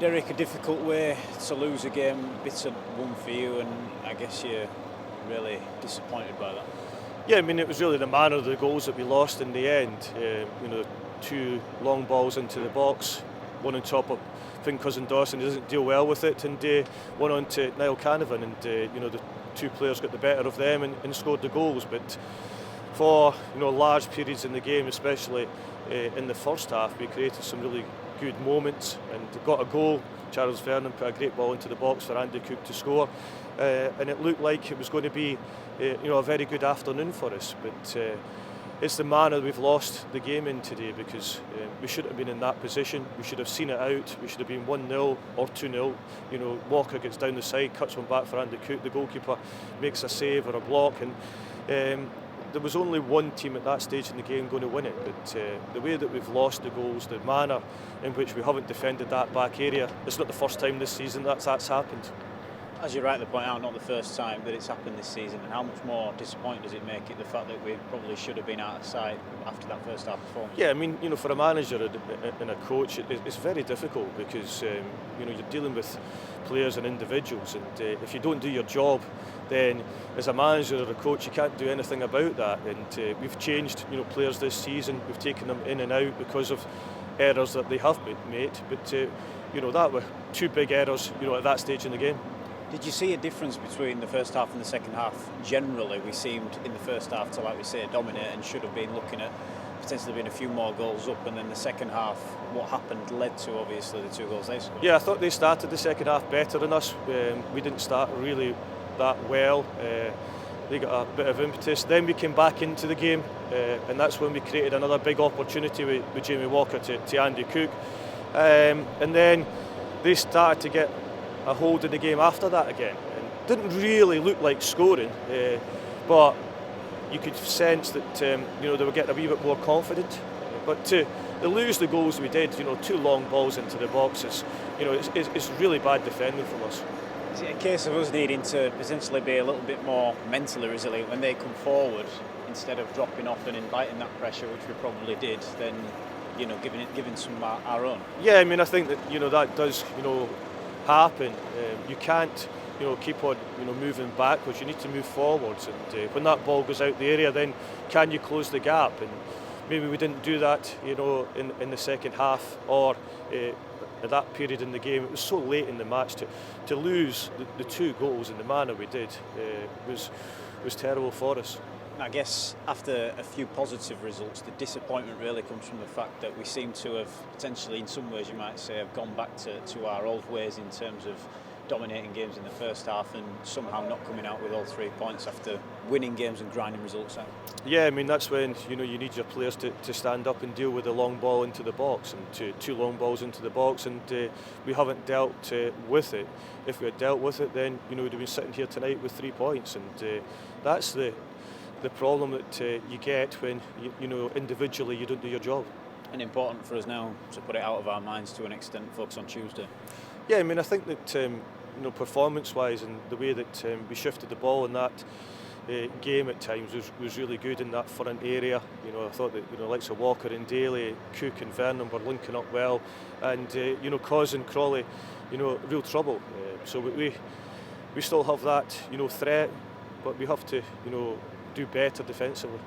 Derek, a difficult way to lose a game, bitter one for you, and I guess you're really disappointed by that. Yeah, I mean, it was really the manner of the goals that we lost in the end. Two long balls into the box, one on top of Finn Cousin-Dawson. He doesn't deal well with it, and one on to Niall Canavan, and the two players got the better of them and scored the goals. But for large periods in the game, especially in the first half, we created some really good moments and got a goal. Charles Vernon put a great ball into the box for Andy Cook to score, and it looked like it was going to be a very good afternoon for us. But it's the manner we've lost the game in today, because we shouldn't have been in that position. We should have seen it out. We should have been 1-0 or 2-0. Walker gets down the side, cuts one back for Andy Cook. The goalkeeper makes a save or a block, and there was only one team at that stage in the game going to win it. But the way that we've lost the goals, the manner in which we haven't defended that back area, it's not the first time this season that's happened. As you rightly point out, not the first time that it's happened this season, and how much more disappointing does it make it, the fact that we probably should have been out of sight after that first half performance? Yeah, I mean, for a manager and a coach, it's very difficult, because you're dealing with players and individuals, and if you don't do your job, then as a manager or a coach, you can't do anything about that. And we've changed players this season. We've taken them in and out because of errors that they have made, but that were two big errors at that stage in the game. Did you see a difference between the first half and the second half? Generally, we seemed in the first half to, like we say, dominate and should have been looking at potentially being a few more goals up, and then the second half, what happened led to obviously the two goals they scored. Yeah, I thought they started the second half better than us. We didn't start really that well. They got a bit of impetus. Then we came back into the game, and that's when we created another big opportunity with Jamie Walker to Andy Cook. And then they started to get a hold of the game after that again. And didn't really look like scoring, but you could sense that they were getting a wee bit more confident. But to lose the goals we did, two long balls into the boxes, it's really bad defending from us. Is it a case of us needing to potentially be a little bit more mentally resilient when they come forward, instead of dropping off and inviting that pressure, which we probably did, then giving some our own? Yeah, I mean, I think that that does happen. You can't keep on moving backwards. You need to move forwards, and when that ball goes out the area, then can you close the gap? And maybe we didn't do that in the second half, or at that period in the game. It was so late in the match to lose the two goals in the manner we did was terrible for us. I guess after a few positive results, the disappointment really comes from the fact that we seem to have potentially, in some ways you might say, have gone back to our old ways in terms of dominating games in the first half and somehow not coming out with all 3 points after winning games and grinding results out. Yeah, I mean, that's when you need your players to stand up and deal with the long ball into the box, and two long balls into the box, and we haven't dealt with it. If we had dealt with it, then we'd have been sitting here tonight with 3 points, and that's the problem that you get when individually you don't do your job. And important for us now to put it out of our minds to an extent, focus on Tuesday. Yeah, I mean, I think that performance-wise, and the way that we shifted the ball in that game at times was really good in that front area. I thought that likes of Walker and Daly, Cook and Vernon were linking up well, and causing Crawley real trouble. So we still have that threat, but we have to do better defensively.